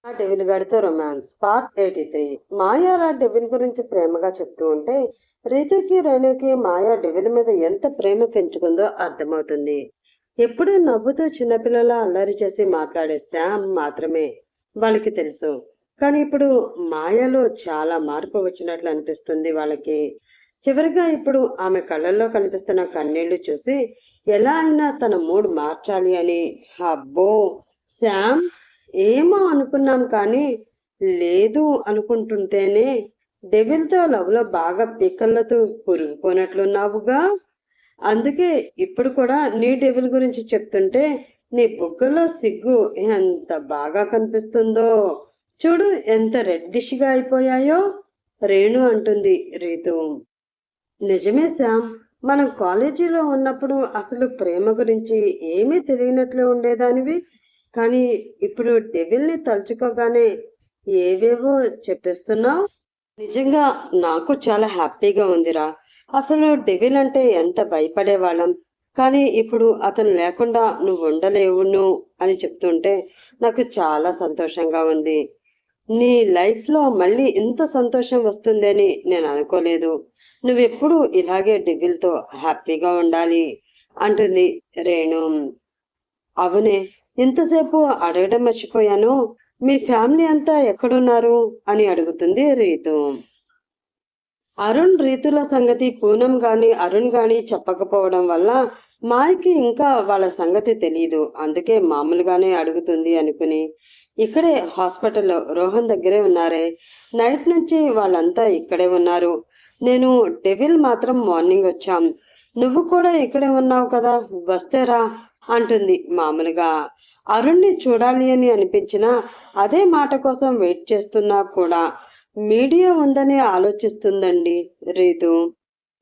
ఆ devil గాడితో romance part 83. మాయా devil గురించి ప్రేమగా చెప్తూ ఉంటే రీతుకి రేణుకి మాయా డెవిల్ మీద ఎంత ప్రేమ పెంచుకుందో అర్థమవుతుంది. ఎప్పుడూ నవ్వుతూ చిన్నపిల్లల అల్లరి చేసి మాట్లాడే శామ్ మాత్రమే వాళ్ళకి తెలుసు. కానీ ఇప్పుడు మాయలో చాలా మార్పు వచ్చినట్లు అనిపిస్తుంది వాళ్ళకి. చివరిగా ఇప్పుడు ఆమె కళ్ళల్లో కనిపిస్తున్న కన్నీళ్లు చూసి ఎలా అయినా తన మూడ్ మార్చాలి అని. అబ్బో, శామ్, ఏమో అనుకున్నాం కానీ లేదు అనుకుంటుంటేనే డెవిల్తో లవ్లో బాగా పీకల్లతో పురిగిపోయినట్లున్నావుగా. అందుకే ఇప్పుడు కూడా నీ డెవిల్ గురించి చెప్తుంటే నీ బుగ్గలో సిగ్గు ఎంత బాగా కనిపిస్తుందో. చూడు ఎంత రెడ్డిష్గా అయిపోయాయో, రేణు అంటుంది రీతు. నిజమే శామ్, మనం కాలేజీలో ఉన్నప్పుడు అసలు ప్రేమ గురించి ఏమీ తెలియనట్లు ఉండేదానివి. కానీ ఇప్పుడు డెవిల్ని తలుచుకోగానే ఏవేవో చెప్పేస్తున్నావు. నిజంగా నాకు చాలా హ్యాపీగా ఉందిరా. అసలు డెవిల్ అంటే ఎంత భయపడేవాళ్ళం, కానీ ఇప్పుడు అతను లేకుండా నువ్వు ఉండలేవును అని చెప్తుంటే నాకు చాలా సంతోషంగా ఉంది. నీ లైఫ్లో మళ్ళీ ఇంత సంతోషం వస్తుందని నేను అనుకోలేదు. నువ్వెప్పుడు ఇలాగే డెవిల్తో హ్యాపీగా ఉండాలి అంటుంది రేణు. అవునే, ఇంతసేపు అడగడం మర్చిపోయాను. మీ ఫ్యామిలీ అంతా ఎక్కడున్నారు అని అడుగుతుంది రీతు. అరుణ్ రీతుల సంగతి పూనం గాని అరుణ్ గాని చెప్పకపోవడం వల్ల మాయకి ఇంకా వాళ్ళ సంగతి తెలియదు. అందుకే మామూలుగానే అడుగుతుంది అనుకుని ఇక్కడే హాస్పిటల్లో రోహన్ దగ్గరే ఉన్నారే. నైట్ నుంచి వాళ్ళంతా ఇక్కడే ఉన్నారు. నేను డెవిల్ మాత్రం మార్నింగ్ వచ్చాం. నువ్వు కూడా ఇక్కడే ఉన్నావు కదా, వస్తేరా అంటుంది మామూలుగా. అరుణ్ని చూడాలి అని అనిపించినా అదే మాట కోసం వెయిట్ చేస్తున్నా కూడా మీడియా ఉందని ఆలోచిస్తుందండి రీతు.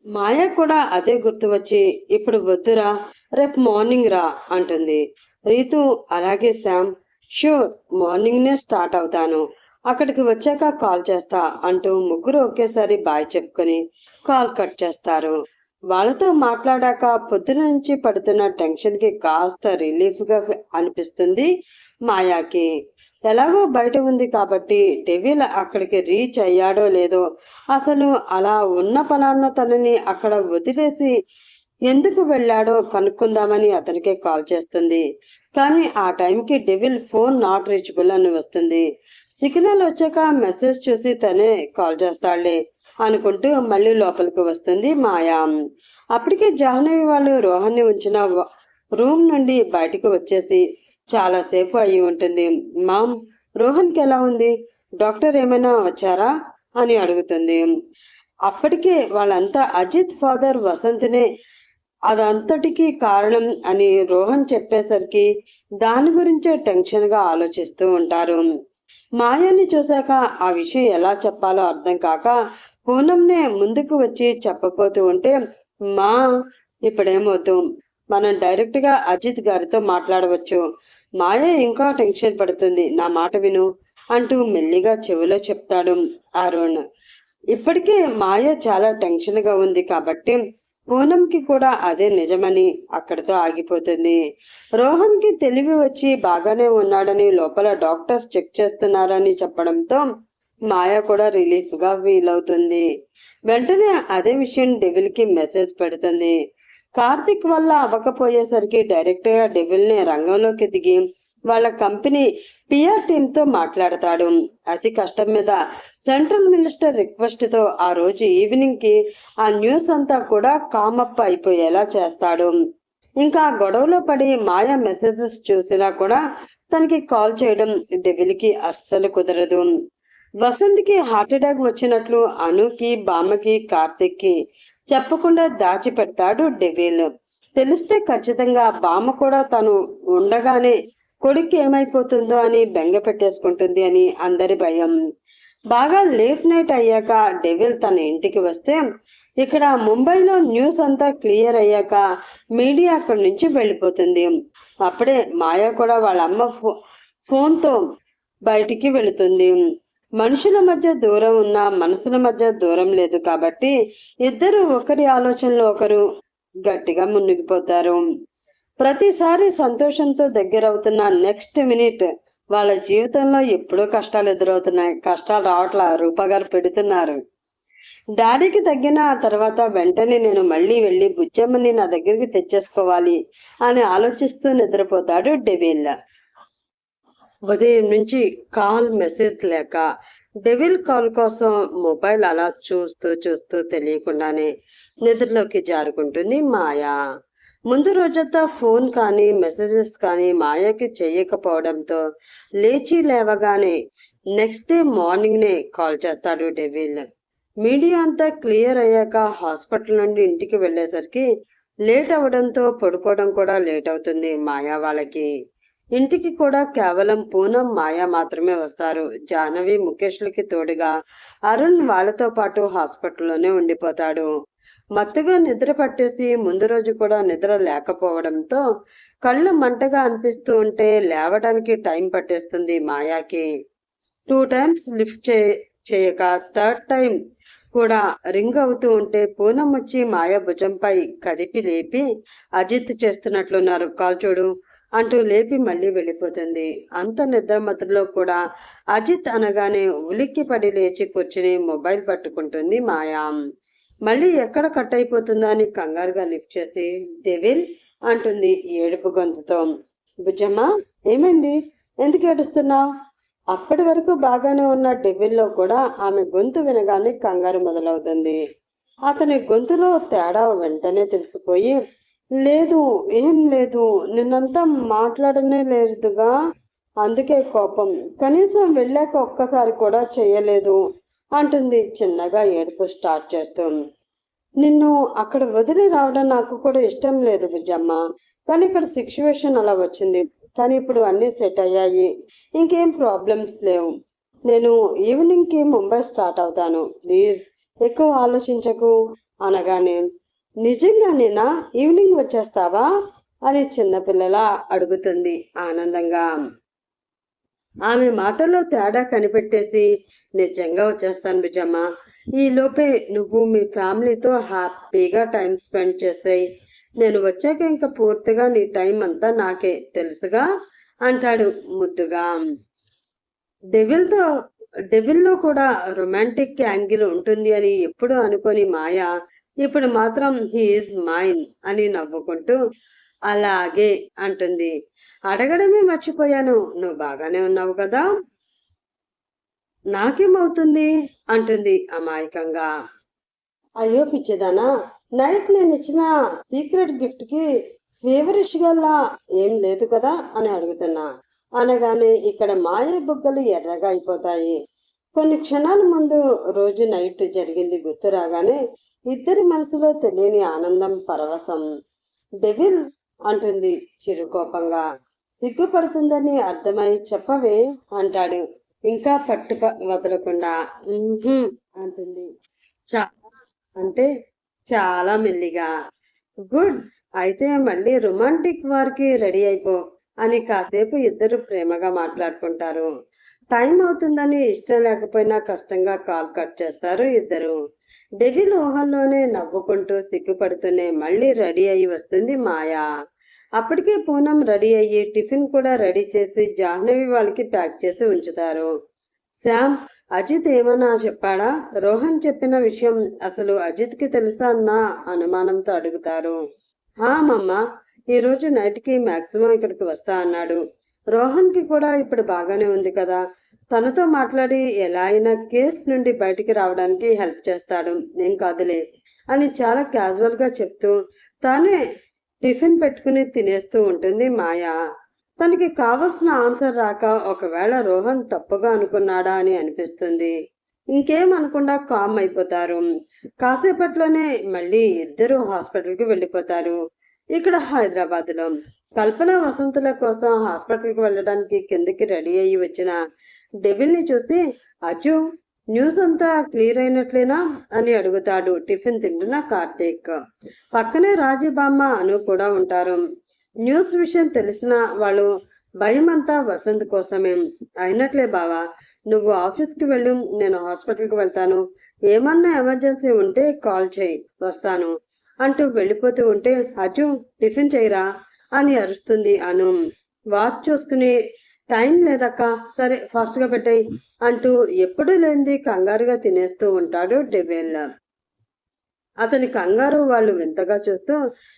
మాయ కూడా అదే గుర్తు వచ్చి ఇప్పుడు వద్దురా, రేపు మార్నింగ్ రా అంటుంది. రీతు అలాగే శామ్, షూర్ మార్నింగ్నే స్టార్ట్ అవుతాను, అక్కడికి వచ్చాక కాల్ చేస్తా అంటూ ముగ్గురు ఒకేసారి బాయ్ చెప్పుకొని కాల్ కట్ చేస్తారు. వాళ్ళతో మాట్లాడాక పొద్దున నుంచి పడుతున్న టెన్షన్కి కాస్త రిలీఫ్గా అనిపిస్తుంది మాయాకి. ఎలాగో బయట ఉంది కాబట్టి డెవిల్ అక్కడికి రీచ్ అయ్యాడో లేదో, అసలు అలా ఉన్న పలాన్న తనని అక్కడ వదిలేసి ఎందుకు వెళ్ళాడో కనుక్కుందామని అతనికే కాల్ చేస్తుంది. కానీ ఆ టైంకి డెవిల్ ఫోన్ నాట్ రీచబుల్ అని వస్తుంది. సిగ్నల్ వచ్చాక మెసేజ్ చూసి తనే కాల్ చేస్తాడులే అనుకుంటూ మళ్ళీ లోపలికి వస్తుంది మాయా. అప్పటికే జాహ్నవి వాళ్ళు రోహన్ని ఉంచిన రూమ్ నుండి బయటకు వచ్చేసి చాలాసేపు అయి ఉంటుంది. మామ్, రోహన్కి ఎలా ఉంది, డాక్టర్ ఏమైనా వచ్చారా అని అడుగుతుంది. అప్పటికే వాళ్ళంతా అజిత్ ఫాదర్ వసంత్నే అదంతటికీ కారణం అని రోహన్ చెప్పేసరికి దాని గురించే టెన్షన్గా ఆలోచిస్తూ ఉంటారు. మాయాని చూశాక ఆ విషయం ఎలా చెప్పాలో అర్థం కాక పూనంనే ముందుకు వచ్చి చెప్పబోతూ ఉంటే, మా ఇప్పుడేమొద్దు, మనం డైరెక్ట్గా అజిత్ గారితో మాట్లాడవచ్చు. మాయ ఇంకా టెన్షన్ పడుతుంది, నా మాట విను అంటూ మెల్లిగా చెవిలో చెప్తాడు అరుణ్. ఇప్పటికే మాయ చాలా టెన్షన్గా ఉంది కాబట్టి పూనంకి కూడా అదే నిజమని అక్కడితో ఆగిపోతుంది. రోహన్కి తెలివి వచ్చి బాగానే ఉన్నాడని లోపల డాక్టర్స్ చెక్ చేస్తున్నారని చెప్పడంతో మాయ కూడా రిలీఫ్గా ఫీల్ అవుతుంది. వెంటనే అదే విషయం డెవిల్కి మెసేజ్ పెడుతుంది. కార్తిక్ వల్ల అవ్వకపోయేసరికి డైరెక్ట్గా డెవిల్ని రంగంలోకి దిగి వాళ్ళ కంపెనీ పిఆర్ టీంతో మాట్లాడతాడు. అతి కష్టం మీద సెంట్రల్ మినిస్టర్ రిక్వెస్ట్తో ఆ రోజు ఈవినింగ్కి ఆ న్యూస్ అంతా కూడా కామప్ అయిపోయేలా చేస్తాడు. ఇంకా గొడవలో పడి మాయా మెసేజెస్ చూసినా కూడా తనకి కాల్ చేయడం డెవిల్కి అస్సలు కుదరదు. వసంత్కి హార్ట్ అటాక్ వచ్చినట్లు అనుకి, బామ్మకి, కార్తిక్కి చెప్పకుండా దాచిపెడతాడు డెవిల్. తెలిస్తే ఖచ్చితంగా బామ్మ కూడా తను ఉండగానే కొడుకు ఏమైపోతుందో అని బెంగ పెట్టేసుకుంటుంది అని అందరి భయం. బాగా లేట్ నైట్ అయ్యాక డెవిల్ తన ఇంటికి వస్తే ఇక్కడ ముంబైలో న్యూస్ అంతా క్లియర్ అయ్యాక మీడియా అక్కడి నుంచి వెళ్ళిపోతుంది. అప్పుడే మాయ కూడా వాళ్ళ అమ్మ ఫోన్తో బయటికి వెళుతుంది. మనుషుల మధ్య దూరం ఉన్న మనసుల మధ్య దూరం లేదు కాబట్టి ఇద్దరు ఒకరి ఆలోచనలో ఒకరు గట్టిగా మునిగిపోతారు. ప్రతిసారి సంతోషంతో దగ్గరవుతున్న నెక్స్ట్ మినిట్ వాళ్ళ జీవితంలో ఎప్పుడూ కష్టాలు ఎదురవుతున్నాయి. కష్టాలు రావట్లా, రూపగారు పెడుతున్నారు. డాడీకి తగ్గిన ఆ తర్వాత వెంటనే నేను మళ్ళీ వెళ్ళి బుజ్జమ్మని నా దగ్గరికి తెచ్చేసుకోవాలి అని ఆలోచిస్తూ నిద్రపోతాడు డెవిల్. ఉదయం నుంచి కాల్ మెసేజ్ లేక డెవిల్ కాల్ కోసం మొబైల్ అలా చూస్తూ చూస్తూ తెలియకుండానే నిద్రలోకి జారుకుంటుంది మాయా. ముందు రోజంతా ఫోన్ కానీ మెసేజెస్ కానీ మాయాకి చేయకపోవడంతో లేచి లేవగానే నెక్స్ట్ డే మార్నింగ్నే కాల్ చేస్తాడు డెవిల్. మీడియా అంతా క్లియర్ అయ్యాక హాస్పిటల్ నుండి ఇంటికి వెళ్ళేసరికి లేట్ అవడంతో పడుకోవడం కూడా లేట్ అవుతుంది మాయా వాళ్ళకి. ఇంటికి కూడా కేవలం పూనం మాయా మాత్రమే వస్తారు. జాహ్నవి ముఖేష్లకి తోడుగా అరుణ్ వాళ్ళతో పాటు హాస్పిటల్లోనే ఉండిపోతాడు. మత్తుగా నిద్ర పట్టేసి ముందు రోజు కూడా నిద్ర లేకపోవడంతో కళ్ళు మంటగా అనిపిస్తూ ఉంటే లేవడానికి టైం పట్టేస్తుంది మాయాకి. 2 times లిఫ్ట్ చేయక థర్డ్ టైం కూడా రింగ్ అవుతూ ఉంటే పూనం వచ్చి మాయా భుజంపై కదిపి లేపి అజిత్ చేస్తున్నట్లున్నారు, కాల్ చూడు అంటూ లేపి మళ్ళీ వెళ్ళిపోతుంది. అంత నిద్రమత్తులో కూడా అజిత్ అనగానే ఉలిక్కి పడి లేచి కూర్చుని మొబైల్ పట్టుకుంటుంది మాయా. మళ్ళీ ఎక్కడ కట్ అయిపోతుందా అని కంగారుగా లిఫ్ట్ చేసి డెవిల్ అంటుంది ఏడుపు గొంతుతో. బుజ్జమ్మ, ఏమైంది? ఎందుకు ఏడుస్తున్నావు? అప్పటి వరకు బాగానే ఉన్న డెవిల్లో కూడా ఆమె గొంతు వినగానే కంగారు మొదలవుతుంది. అతని గొంతులో తేడా వెంటనే తెలిసిపోయి, లేదు, ఏం లేదు, నిన్నంతా మాట్లాడనే లేదుగా, అందుకే కోపం. కనీసం వెళ్ళాక ఒక్కసారి కూడా చెయ్యలేదు అంటుంది చిన్నగా ఏడుపు స్టార్ట్ చేస్తూ. నిన్ను అక్కడ వదిలి రావడం నాకు కూడా ఇష్టం లేదు బుజ్జమ్మ, కానీ ఇక్కడ సిచ్యువేషన్ అలా వచ్చింది. కానీ ఇప్పుడు అన్నీ సెట్ అయ్యాయి, ఇంకేం ప్రాబ్లమ్స్ లేవు. నేను ఈవినింగ్కి ముంబై స్టార్ట్ అవుతాను, ప్లీజ్ ఎక్కువ ఆలోచించకు అనగానే, నిజంగానేనా? ఈవినింగ్ వచ్చేస్తావా అని చిన్నపిల్లలా అడుగుతుంది ఆనందంగా. ఆమె మాటల్లో తేడా కనిపెట్టేసి, నిజంగా వచ్చేస్తాను బుజ్జమ్మ, ఈ లోపే నువ్వు మీ ఫ్యామిలీతో హ్యాపీగా టైం స్పెండ్ చేసేయి. నేను వచ్చాక ఇంకా పూర్తిగా నీ టైం అంతా నాకే, తెలుసుగా అంటాడు ముద్దుగా. డెవిల్లో కూడా రొమాంటిక్ యాంగిల్ ఉంటుంది అని ఎప్పుడు అనుకొని మాయా ఇప్పుడు మాత్రం హీఈస్ మైన్ అని నవ్వుకుంటూ అలాగే అంటుంది. అడగడమే మర్చిపోయాను, నువ్వు బాగానే ఉన్నావు కదా? నాకేమవుతుంది అంటుంది అమాయకంగా. అయ్యో పిచ్చిదానా, నైట్ నేను ఇచ్చిన సీక్రెట్ గిఫ్ట్ కి ఫేవరిష్ గల్లా ఏం లేదు కదా అని అడుగుతున్నా అనగానే ఇక్కడ మాయ బుగ్గలు ఎర్రగా అయిపోతాయి. కొన్ని క్షణాల ముందు రోజు నైట్ జరిగింది గుర్తు రాగానే ఇద్దరి మనసులో తెలియని ఆనందం, పరవశం. డెవిల్ అంటుంది చిరుకోపంగా. సిగ్గుపడుతుందని అర్థమై చెప్పవే అంటాడు ఇంకా పట్టు వదలకుండా. అంటుంది అంటే చాలా మెల్లిగా. గుడ్, అయితే మళ్ళీ రొమాంటిక్ వారికి రెడీ అయిపో అని కాసేపు ఇద్దరు ప్రేమగా మాట్లాడుకుంటారు. టైం అవుతుందని ఇష్టం లేకపోయినా కష్టంగా కాల్ కట్ చేస్తారు ఇద్దరు. డెవిల్ ఊహల్లోనే నవ్వుకుంటూ సిగ్గుపడుతూనే మళ్ళీ రెడీ అయ్యి వస్తుంది మాయా. అప్పటికే పూనం రెడీ అయ్యి టిఫిన్ కూడా రెడీ చేసి జాహ్నవి వాళ్ళకి ప్యాక్ చేసి ఉంచుతారు. శ్యామ్, అజిత్ ఏమన్నా చెప్పాడా? రోహన్ చెప్పిన విషయం అసలు అజిత్కి తెలుసా అన్న అనుమానంతో అడుగుతారు. మమ్మ, ఈరోజు నైట్కి మ్యాక్సిమం ఇక్కడికి వస్తా అన్నాడు. రోహన్కి కూడా ఇప్పుడు బాగానే ఉంది కదా, తనతో మాట్లాడి ఎలా అయినా కేసు నుండి బయటికి రావడానికి హెల్ప్ చేస్తాడు, ఏం కాదులే అని చాలా క్యాజువల్గా చెప్తూ తానే టిఫిన్ పెట్టుకుని తినేస్తూ ఉంటుంది మాయా. తనకి కావలసిన ఆన్సర్ రాక ఒకవేళ రోహన్ తప్పుగా అనుకున్నాడా అని అనిపిస్తుంది. ఇంకేం అనకుండా కామ్ అయిపోతారు. కాసేపట్లోనే మళ్ళీ ఇద్దరు హాస్పిటల్కి వెళ్ళిపోతారు. ఇక్కడ హైదరాబాద్లో కల్పన వసంతుల కోసం హాస్పిటల్కి వెళ్ళడానికి కిందకి రెడీ అయ్యి వచ్చిన డెవిల్ని చూసి, అజ్జు, న్యూస్ అంతా క్లియర్ అయినట్లేనా అని అడుగుతాడు టిఫిన్ తింటున్న కార్తీక్. పక్కనే రాజీబామ్మ అను కూడా ఉంటారు. న్యూస్ విషయం తెలిసిన వాళ్ళు భయం అంతా వసంత్ కోసమే. అయినట్లే బావా, నువ్వు ఆఫీస్కి వెళ్ళు, నేను హాస్పిటల్కి వెళ్తాను, ఏమన్నా ఎమర్జెన్సీ ఉంటే కాల్ చేయి, వస్తాను అంటూ వెళ్ళిపోతూ ఉంటే, అజు టిఫిన్ చేయరా అని అరుస్తుంది అను. వాచ్ చూసుకుని టైం లేదక్క, సరే ఫాస్ట్గా పెట్టాయి అంటూ ఎప్పుడూ లేనిది కంగారుగా తినేస్తూ ఉంటాడు డెవిల్. అతని కంగారు వాళ్ళు వింతగా చూస్తూ,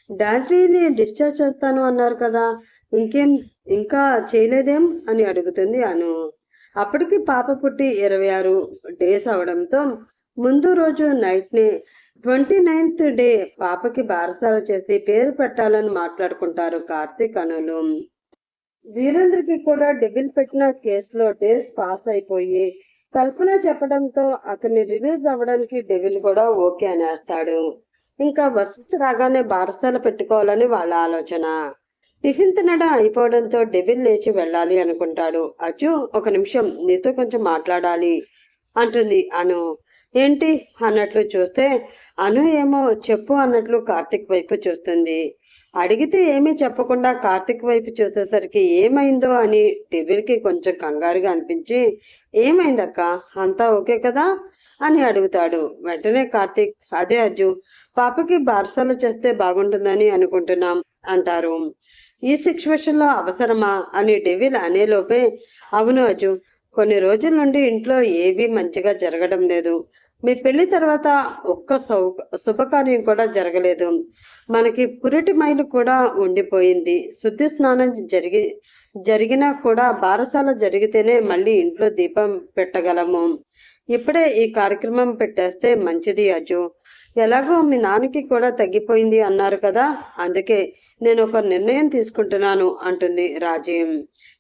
డాడీని డిశ్చార్జ్ చేస్తాను అన్నారు కదా, ఇంకేం ఇంకా చేయలేదేం అని అడుగుతుంది అను. అప్పటికి పాప పుట్టి 26 డేస్ అవడంతో ముందు రోజు నైట్ని 29th డే పాపకి బారసాల చేసి పేరు పెట్టాలని మాట్లాడుకుంటారు కార్తీక్ అనులు. వీరేంద్రకి కూడా డెవిల్ పెట్టిన కేసులో డేస్ పాస్ అయిపోయి కల్పన చెప్పడంతో అతన్ని రిలీజ్ అవ్వడానికి డెవిల్ కూడా ఓకే అనేస్తాడు. ఇంకా వసంత్ రాగానే బారసాల పెట్టుకోవాలని వాళ్ళ ఆలోచన. టిఫిన్ తినడం అయిపోవడంతో డెవిల్ లేచి వెళ్ళాలి అనుకుంటాడు. అచ్చు, ఒక నిమిషం నీతో కొంచెం మాట్లాడాలి అంటుంది అను. ఏంటి అన్నట్లు చూస్తే అను ఏమో చెప్పు అన్నట్లు కార్తిక్ వైపు చూస్తుంది. అడిగితే ఏమీ చెప్పకుండా కార్తిక్ వైపు చూసేసరికి ఏమైందో అని డెవిల్కి కొంచెం కంగారుగా అనిపించి, ఏమైందక్క, అంతా ఓకే కదా అని అడుగుతాడు. వెంటనే కార్తిక్, అదే అజ్జు, పాపకి బారసాల చేస్తే బాగుంటుందని అనుకుంటున్నాం అంటారు. ఈ సిచ్యువేషన్లో అవసరమా అని డెవిల్ అనేలోపే, అవును అజ్జు, కొన్ని రోజుల నుండి ఇంట్లో ఏవీ మంచిగా జరగడం లేదు. మీ పెళ్లి తర్వాత ఒక్క శుభకార్యం కూడా జరగలేదు. మనకి పురిటి మైలు కూడా ఉండిపోయింది. శుద్ధి స్నానం జరిగినా కూడా బారసాల జరిగితేనే మళ్ళీ ఇంట్లో దీపం పెట్టగలము. ఇప్పుడే ఈ కార్యక్రమం పెట్టేస్తే మంచిది అజ్జు. ఎలాగో మీ నాన్నకి కూడా తగ్గిపోయింది అన్నారు కదా, అందుకే నేను ఒక నిర్ణయం తీసుకుంటున్నాను అంటుంది రాజీ.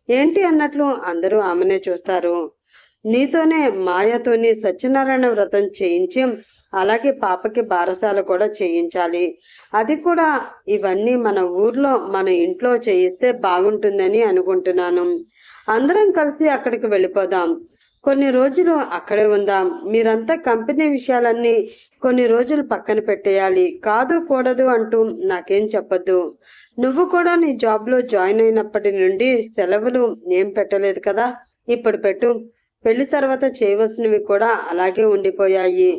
ఏంటి అన్నట్లు అందరూ ఆమెనే చూస్తారు. నీతోనే మాయతోని సత్యనారాయణ వ్రతం చేయించి అలాగే పాపకి బారసాల కూడా చేయించాలి. అది కూడా ఇవన్నీ మన ఊర్లో మన ఇంట్లో చేయిస్తే బాగుంటుందని అనుకుంటున్నాను. అందరం కలిసి అక్కడికి వెళ్ళిపోదాం, కొన్ని రోజులు అక్కడే ఉందాం. మీరంతా కంపెనీ విషయాలన్నీ కొన్ని రోజులు పక్కన పెట్టేయాలి. కాదు కూడదు అంటూ నాకేం చెప్పొద్దు. నువ్వు కూడా నీ జాబ్లో జాయిన్ అయినప్పటి నుండి సెలవులు ఏం పెట్టలేదు కదా, ఇప్పుడు పెట్టు. పెళ్లి తర్వాత చేయవలసినవి కూడా అలాగే ఉండిపోయాయి.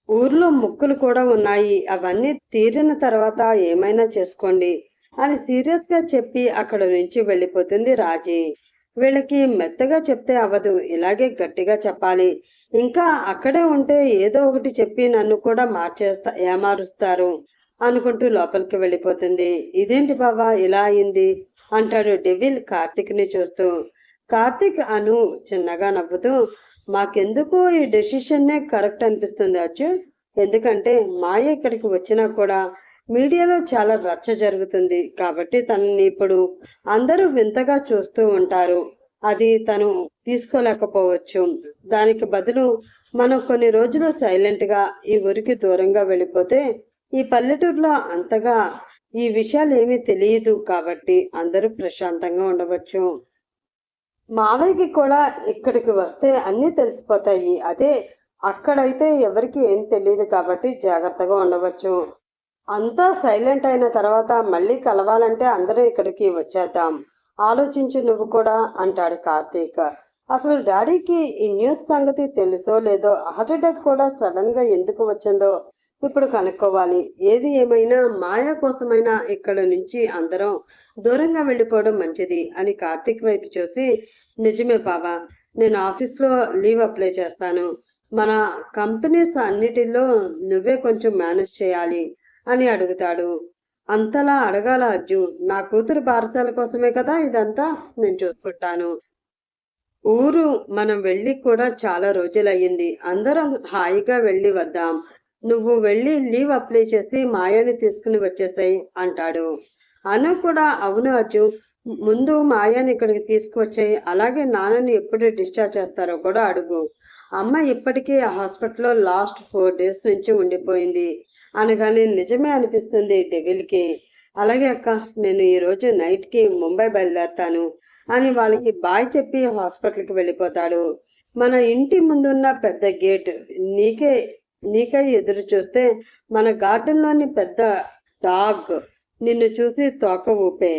ఊర్లో ముక్కులు కూడా ఉన్నాయి, అవన్నీ తీరిన తర్వాత ఏమైనా చేసుకోండి అని సీరియస్గా చెప్పి అక్కడ నుంచి వెళ్ళిపోతుంది రాజీ. వీళ్ళకి మెత్తగా చెప్తే అవ్వదు, ఇలాగే గట్టిగా చెప్పాలి. ఇంకా అక్కడే ఉంటే ఏదో ఒకటి చెప్పి నన్ను కూడా ఏమారుస్తారు అనుకుంటూ లోపలికి వెళ్ళిపోతుంది. ఇదేంటి బావా ఇలా అయింది అంటాడు డెవిల్ కార్తిక్ని చూస్తూ. కార్తిక్ అను చిన్నగా నవ్వుతూ, మాకెందుకో ఈ డెసిషన్నే కరెక్ట్ అనిపిస్తుంది అచ్చు. ఎందుకంటే మాయ ఇక్కడికి వచ్చినా కూడా మీడియాలో చాలా రచ్చ జరుగుతుంది కాబట్టి తనని ఇప్పుడు అందరూ వింతగా చూస్తూ ఉంటారు. అది తను తీసుకోలేకపోవచ్చు. దానికి బదులు మనం కొన్ని రోజులు సైలెంట్గా ఈ ఊరికి దూరంగా వెళ్ళిపోతే ఈ పల్లెటూరులో అంతగా ఈ విషయాలు ఏమీ తెలియదు కాబట్టి అందరూ ప్రశాంతంగా ఉండవచ్చు. మావయ్యకి కూడా ఇక్కడికి వస్తే అన్నీ తెలిసిపోతాయి. అదే అక్కడైతే ఎవరికి ఏం తెలియదు కాబట్టి జాగ్రత్తగా ఉండవచ్చు. అంతా సైలెంట్ అయిన తర్వాత మళ్ళీ కలవాలంటే అందరూ ఇక్కడికి వచ్చేద్దాం. ఆలోచించు నువ్వు కూడా అంటాడు కార్తీక్. అసలు డాడీకి ఈ న్యూస్ సంగతి తెలుసో లేదో, హార్ట్ అటాక్ కూడా సడన్గా ఎందుకు వచ్చిందో ఇప్పుడు కనుక్కోవాలి. ఏది ఏమైనా మాయా కోసమైనా ఇక్కడ నుంచి అందరం దూరంగా వెళ్ళిపోవడం మంచిది అని కార్తీక్ వైపు చూసి, నిజమే బావా, నేను ఆఫీస్లో లీవ్ అప్లై చేస్తాను. మన కంపెనీస్ అన్నిటిలో నువ్వే కొంచెం మేనేజ్ చేయాలి అని అడుగుతాడు. అంతలా అడగాల అర్జు, నా కూతురు బారసాల కోసమే కదా ఇదంతా, నేను చూసుకుంటాను. ఊరు మనం వెళ్ళి కూడా చాలా రోజులయ్యింది, అందరం హాయిగా వెళ్ళి వద్దాం. నువ్వు వెళ్ళి లీవ్ అప్లై చేసి మాయాని తీసుకుని వచ్చేసాయి అంటాడు. అను కూడా అవును అజ్జు, ముందు మాయాని ఇక్కడికి తీసుకువచ్చాయి, అలాగే నాన్నని ఎప్పుడు డిశ్చార్జ్ చేస్తారో కూడా అడుగు. అమ్మ ఇప్పటికీ ఆ హాస్పిటల్లో లాస్ట్ 4 days నుంచి ఉండిపోయింది అనగానే నిజమే అనిపిస్తుంది డెవిల్కి. అలాగే అక్క, నేను ఈరోజు నైట్కి ముంబై బయలుదేరుతాను అని వాళ్ళకి బాయ్ చెప్పి హాస్పిటల్కి వెళ్ళిపోతాడు. మన ఇంటి ముందున్న పెద్ద గేట్ నీకై ఎదురు చూస్తే మన గార్డెన్లోని పెద్ద డాగ్ నిన్ను చూసి తోక ఊపే.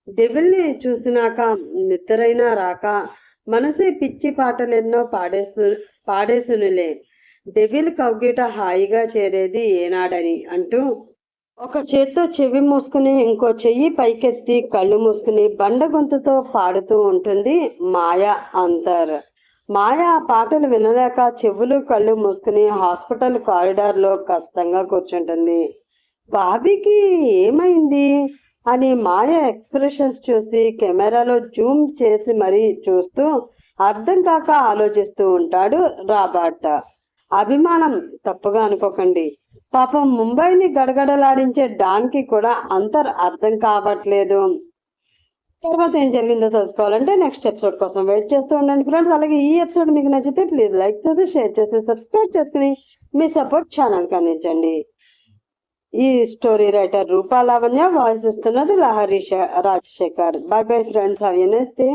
డెవిల్ని చూసినాక నిద్రైనా రాక మనసే పిచ్చి పాటలెన్నో పాడేసునులే. డెవిల్ కౌగిట హాయిగా చేరేది ఏనాడని అంటూ ఒక చేత్తో చెవి మూసుకుని ఇంకో చెయ్యి పైకెత్తి కళ్ళు మూసుకుని బండ గొంతుతో పాడుతూ ఉంటుంది మాయా అంతర్. మాయ ఆ పాటలు వినలేక చెవులు కళ్ళు మూసుకుని హాస్పిటల్ కారిడార్లో కష్టంగా కూర్చుంటుంది. బాబీకి ఏమైంది అని మాయ ఎక్స్ప్రెషన్స్ చూసి కెమెరాలో జూమ్ చేసి మరీ చూస్తూ అర్థం కాక ఆలోచిస్తూ ఉంటాడు రాబర్ట్. అభిమానం తప్పుగా అనుకోకండి. పాపం ముంబైని గడగడలాడించే డాన్కి కూడా అర్థం కావట్లేదు. తర్వాత ఏం జరిగిందో తెలుసుకోవాలంటే నెక్స్ట్ ఎపిసోడ్ కోసం వెయిట్ చేస్తూ ఉండండి ఫ్రెండ్స్. అలాగే ఈ ఎపిసోడ్ మీకు నచ్చితే ప్లీజ్ లైక్ చేసి షేర్ చేసి సబ్స్క్రైబ్ చేసుకుని మీ సపోర్ట్ ఛానల్కి అందించండి. ఈ స్టోరీ రైటర్ రూపా లావణ్య, వాయిస్ ఇస్తున్నది Lahari Rajasekhar. By bye friends, have a nice day.